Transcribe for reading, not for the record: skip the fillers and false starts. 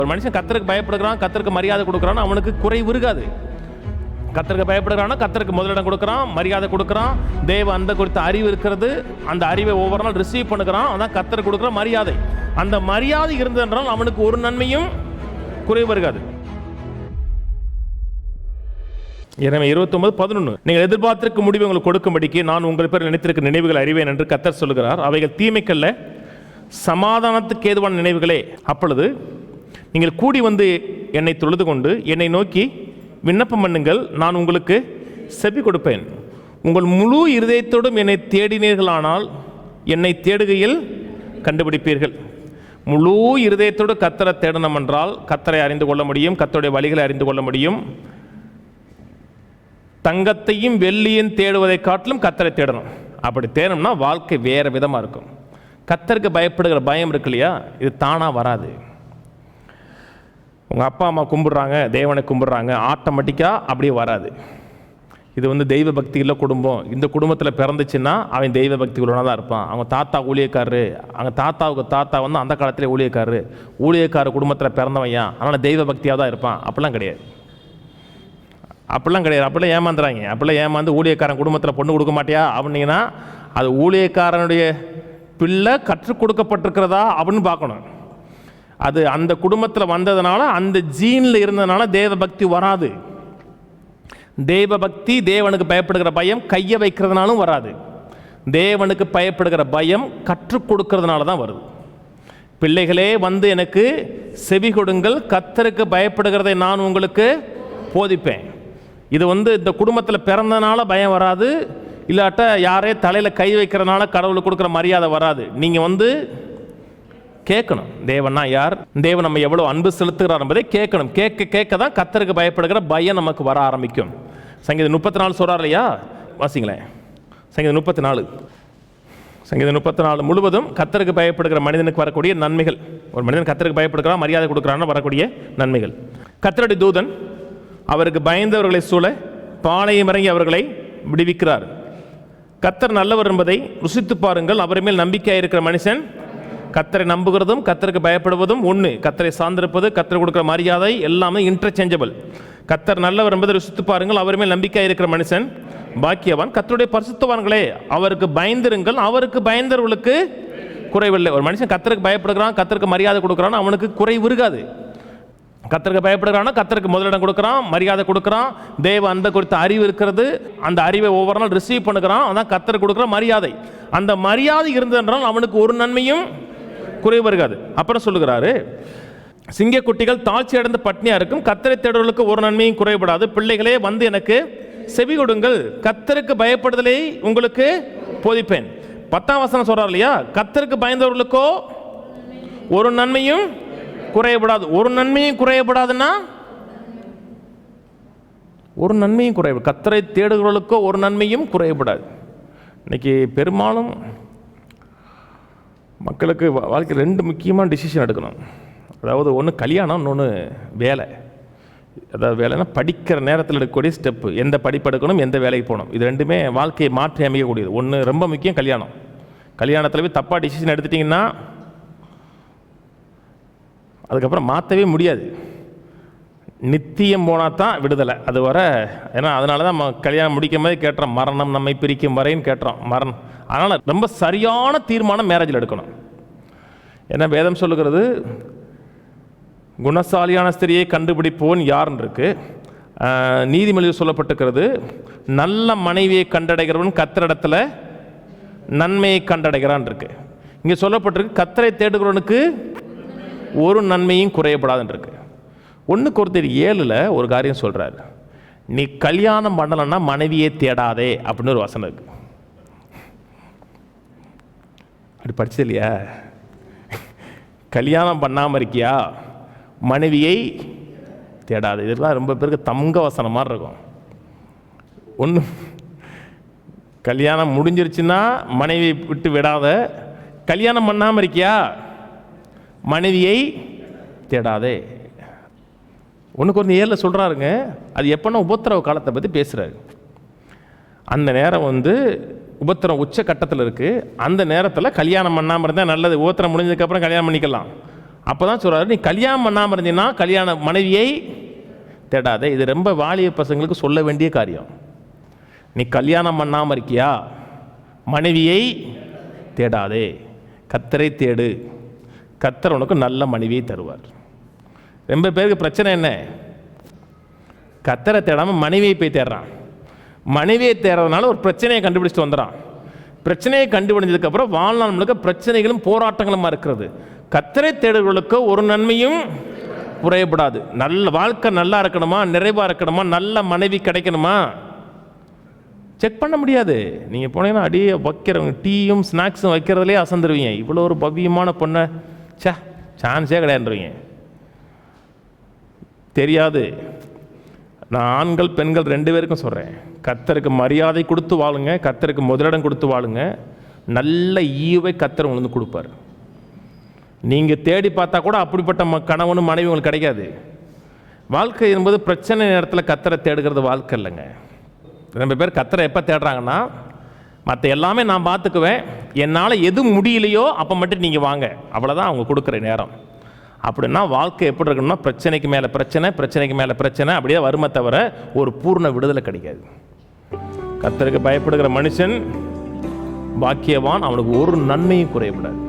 ஒரு மனுஷன் கர்த்தருக்கு பயப்படுகிறான், கர்த்தருக்கு மரியாதை கொடுக்குறான், அவனுக்கு குறைவு இருக்காது. கர்த்தருக்கு பயப்படுகிறான்னா கர்த்தருக்கு முதலிடம் கொடுக்குறான், மரியாதை கொடுக்குறான், தேவ அந்த குறித்த அறிவு இருக்கிறது, அந்த அறிவை ஒவ்வொரு நாள் ரிசீவ் பண்ணுகிறான், அதான் கர்த்தருக்கு கொடுக்குற மரியாதை. அந்த மரியாதை இருந்ததென்றால் அவனுக்கு ஒரு நன்மையும் குறைவு இருக்காது. எனவே 29:11 நீங்கள் எதிர்பார்த்திருக்கும் முடிவு உங்களுக்கு கொடுக்கும்படிக்கு நான் உங்கள் பேர் நினைத்திருக்க நினைவுகள் அறிவேன் என்று கர்த்தர் சொல்லுகிறார். அவைகள் தீமைக்கல்ல, சமாதானத்துக்கு ஏதுவான நினைவுகளே. அப்பொழுது நீங்கள் கூடி வந்து என்னை தொழுது கொண்டு என்னை நோக்கி விண்ணப்பம் பண்ணுங்கள், நான் உங்களுக்கு செவி கொடுப்பேன். உங்கள் முழு இருதயத்தோடும் என்னை தேடினீர்களானால் என்னை தேடுகையில் கண்டுபிடிப்பீர்கள். முழு இருதயத்தோடு கர்த்தரை தேடணும் என்றால் கர்த்தரை அறிந்து கொள்ள முடியும், கர்த்தருடைய வழிகளை அறிந்து கொள்ள முடியும். தங்கத்தையும் வெள்ளியும் தேடுவதை காட்டிலும் கர்த்தரை தேடணும். அப்படி தேடணும்னா வாழ்க்கை வேறு விதமாக இருக்கும். கர்த்தருக்கு பயப்படுகிற பயம் இருக்கு இல்லையா, இது தானாக வராது. உங்கள் அப்பா அம்மா கும்பிட்றாங்க, தேவனை கும்பிட்றாங்க, ஆட்டோமேட்டிக்காக அப்படியே வராது. இது தெய்வ பக்தி இல்லை குடும்பம். இந்த குடும்பத்தில் பிறந்துச்சுன்னா அவன் தெய்வ பக்தி உள்ளவனாக தான் இருப்பான். அவங்க தாத்தா ஊழியக்காரரு, அவங்க தாத்தாவுக்கு தாத்தா அந்த காலத்திலே ஊழியக்கார குடும்பத்தில் பிறந்தவையா, அதனால் தெய்வ பக்தியாக தான் இருப்பான். அப்படிலாம் கிடையாது. அப்படிலாம் ஏமாந்துறாங்க. அப்படிலாம் ஏமாந்து ஊழியக்காரன் குடும்பத்தில் பொண்ணு கொடுக்க மாட்டியா அப்படின்னீங்கன்னா அது ஊழியக்காரனுடைய பிள்ளை கற்றுக் கொடுக்கப்பட்டிருக்கிறதா அப்படின்னு பார்க்கணும். அது அந்த குடும்பத்தில் வந்ததுனால, அந்த ஜீனில் இருந்ததுனால தேவ பக்தி வராது. தேவ பக்தி, தேவனுக்கு பயப்படுகிற பயம் கையை வைக்கிறதுனாலும் வராது. தேவனுக்கு பயப்படுகிற பயம் கற்றுக் கொடுக்கறதுனால தான் வருது. பிள்ளைகளே எனக்கு செவி கொடுங்கள், கர்த்தருக்கு பயப்படுகிறதை நான் உங்களுக்கு போதிப்பேன். இது இந்த குடும்பத்தில் பிறந்தனால பயம் வராது, இல்லாட்ட யாரே தலையில் கை வைக்கிறதுனால கடவுளுக்கு கொடுக்குற மரியாதை வராது. நீங்கள் கேட்கணும், தேவன்னா யார், தேவன் நம்ம எவ்வளோ அன்பு செலுத்துகிறார் என்பதை கேட்கணும். கேட்க தான் கர்த்தருக்கு பயப்படுகிற பயம் நமக்கு வர ஆரம்பிக்கும். சங்கீதம் 34 சொல்கிறார் இல்லையா, வாசிங்களேன். சங்கீதம் 34 முழுவதும் கர்த்தருக்கு பயப்படுகிற மனிதனுக்கு வரக்கூடிய நன்மைகள். ஒரு மனிதன் கர்த்தருக்கு பயப்படுகிறான், மரியாதை கொடுக்குறான்னு வரக்கூடிய நன்மைகள். கர்த்தருடைய தூதன் அவருக்கு பயந்தவர்களை சூழ பாளையம் இறங்கி அவர்களை விடுவிக்கிறார். கர்த்தர் நல்லவர் என்பதை ருசித்து பாருங்கள். அவர் மேல் நம்பிக்கையாக இருக்கிற மனுஷன் கர்த்தரை நம்புகிறதும் கர்த்தருக்கு பயப்படுவதும் ஒன்று. கர்த்தரை சார்ந்திருப்பது, கர்த்தர் கொடுக்குற மரியாதை எல்லாமே இன்டர்சேஞ்சபிள். கர்த்தர் நல்லவர் என்பதை ருசித்து பாருங்கள். அவர் மேல் நம்பிக்கையாக இருக்கிற மனுஷன் பாக்கியவான். கர்த்தருடைய பரிசுத்தவான்களே, அவருக்கு பயந்திருங்கள், அவருக்கு பயந்தவர்களுக்கு குறைவில்லை. ஒரு மனுஷன் கர்த்தருக்கு பயப்படுகிறான், கர்த்தருக்கு மரியாதை கொடுக்குறான், அவனுக்கு குறைவு இருக்காது. கர்த்தருக்கு பயப்படுகிறான்னா கர்த்தருக்கு முதலிடம் கொடுக்குறான், மரியாதை கொடுக்குறான், தேவ அந்த குறித்த அறிவு இருக்கிறது, அந்த அறிவை ஒவ்வொரு நாள் ரிசீவ் பண்ணுகிறான், அதான் கர்த்தருக்கு கொடுக்குற மரியாதை. அந்த மரியாதை இருந்ததென்றால் அவனுக்கு ஒரு நன்மையும் குறைவு இருக்காது. அப்புறம் சொல்லுகிறாரு, சிங்கக்குட்டிகள் தாழ்ச்சி அடைந்து பட்னியா இருக்கும், கர்த்தரை தேடுவர்களுக்கு ஒரு நன்மையும் குறைபடாது. பிள்ளைகளே எனக்கு செவி கொடுங்கள், கர்த்தருக்கு பயப்படுதலை உங்களுக்கு போதிப்பேன். 10ஆம் வசனம் சொல்றார் இல்லையா, கர்த்தருக்கு பயந்தவர்களுக்கோ ஒரு நன்மையும் குறையப்படாது. ஒரு நன்மையும் குறையப்படாதுன்னா ஒரு நன்மையும் குறையப்படாது. கர்த்தரை தேடுகிறவர்களுக்கோ ஒரு நன்மையும் குறையப்படாது. இன்னைக்கு பெரும்பாலும் மக்களுக்கு வாழ்க்கை 2 முக்கியமான டிசிஷன் எடுக்கணும். அதாவது ஒன்று கல்யாணம், இன்னொன்று வேலை. அதாவது வேலைன்னா படிக்கிற நேரத்தில் எடுக்கக்கூடிய ஸ்டெப்பு, எந்த படிப்பு எடுக்கணும், எந்த வேலைக்கு போகணும், இது ரெண்டுமே வாழ்க்கையை மாற்றி அமைக்கக்கூடியது. ஒன்று ரொம்ப முக்கியம் கல்யாணம். கல்யாணத்தில் போய் தப்பாக டிசிஷன் எடுத்துட்டிங்கன்னா அதுக்கப்புறம் மாற்றவே முடியாது. நித்தியம் போனால் தான் விடுதலை. அது வர ஏன்னா அதனால தான் நம்ம கல்யாணம் முடிக்கும் போது கேட்டுறோம், மரணம் நம்மை பிரிக்கும் வரைன்னு கேட்டுறோம். அதனால் ரொம்ப சரியான தீர்மானம் மேரேஜில் எடுக்கணும். ஏன்னா வேதம் சொல்லுகிறது, குணசாலியான ஸ்திரியை கண்டுபிடிப்போன் யாருன்னு இருக்கு. நீதிமொழியில் சொல்லப்பட்டிருக்கிறது, நல்ல மனைவியை கண்டடைகிறவன் கர்த்தரிடத்தில் நன்மையை கண்டடைகிறான் இருக்கு. இங்கே சொல்லப்பட்டிருக்கு, கர்த்தரை தேடுகிறவனுக்கு ஒரு நன்மையும் குறையப்படாதுன்னு இருக்கு. 1 கொரிந்தியர் 7 ஒரு காரியம் சொல்றாரு, நீ கல்யாணம் பண்ணலன்னா மனைவியை தேடாதே அப்படின்னு ஒரு வசனம் இருக்கு. அப்படி படிச்சது இல்லையா? கல்யாணம் பண்ணாமல் இருக்கியா, மனைவியை தேடாது. இதெல்லாம் ரொம்ப பேருக்கு தங்க வசனம் மாதிரி இருக்கும். ஒன்று, கல்யாணம் முடிஞ்சிருச்சுன்னா மனைவியை விட்டு விடாத, கல்யாணம் பண்ணாமல் இருக்கியா மனைவியை தேடாதே. 1 கொரிந்தியர் 7 சொல்கிறாருங்க. அது எப்போன்னா உபத்திரவ காலத்தை பற்றி பேசுகிறாரு. அந்த நேரம் உபத்திரம் உச்ச கட்டத்தில் இருக்குது. அந்த நேரத்தில் கல்யாணம் பண்ணாமல் இருந்தால் நல்லது. உபத்திரம் முடிஞ்சதுக்கப்புறம் கல்யாணம் பண்ணிக்கலாம். அப்போ தான் சொல்கிறாரு, நீ கல்யாணம் பண்ணாமல் இருந்தீங்கன்னா கல்யாண மனைவியை தேடாதே. இது ரொம்ப வாலிய பசங்களுக்கு சொல்ல வேண்டிய காரியம். நீ கல்யாணம் பண்ணாமல் இருக்கியா, மனைவியை தேடாதே, கர்த்தரை தேடு, கர்த்தர் உனக்கு நல்ல மனைவியை தருவார். ரொம்ப பேருக்கு பிரச்சனை என்ன, கர்த்தரை தேடாமல் மனைவியை போய் தேடுறான். மனைவியை தேடுறதுனால ஒரு பிரச்சனையை கண்டுபிடிச்சிட்டு வந்துடான். பிரச்சனையை கண்டுபிடிச்சதுக்கப்புறம் வாழ்நாள் முழுக்க பிரச்சனைகளும் போராட்டங்களுமா இருக்கிறது. கர்த்தரை தேடுகளுக்கு ஒரு நன்மையும் குறையப்படாது. நல்ல வாழ்க்கை நல்லா இருக்கணுமா, நிறைவாக இருக்கணுமா, நல்ல மனைவி கிடைக்கணுமா, செக் பண்ண முடியாது. நீங்கள் போனீங்கன்னா அடியே வைக்கிறவங்க டீயும் ஸ்நாக்ஸும் வைக்கிறதுலே அசந்துருவீங்க. இவ்வளோ ஒரு பவ்யமான பொண்ணை சான்ஸே கிடையாதுருவீங்க. தெரியாது. நான் ஆண்கள் பெண்கள் 2 பேருக்கும் சொல்கிறேன், கர்த்தருக்கு மரியாதை கொடுத்து வாழுங்க, கர்த்தருக்கு முதலிடம் கொடுத்து வாழுங்க. நல்ல ஈவை கர்த்தர் உங்களுக்கு கொடுப்பார். நீங்கள் தேடி பார்த்தா கூட அப்படிப்பட்ட கணவனும் மனைவி உங்களுக்கு கிடைக்காது. வாழ்க்கை என்பது பிரச்சனை நேரத்தில் கர்த்தரை தேடுகிறது வாழ்க்கை இல்லைங்க. ரொம்ப பேர் கர்த்தரை எப்போ தேடுறாங்கன்னா, மற்ற எல்லாமே நான் பார்த்துக்குவேன், என்னால் எது முடியலையோ அப்போ மட்டும் நீங்கள் வாங்க, அவ்வளோதான் அவங்க கொடுக்குற நேரம். அப்படின்னா வாழ்க்கை எப்படி இருக்கணும்னா, பிரச்சனைக்கு மேலே பிரச்சனை, பிரச்சனைக்கு மேலே பிரச்சனை, அப்படியே வருமே தவிர ஒரு பூர்ண விடுதலை கிடைக்காது. கர்த்தருக்கு பயப்படுகிற மனுஷன் பாக்கியவான், அவனுக்கு ஒரு நன்மையும் குறையப்படாது.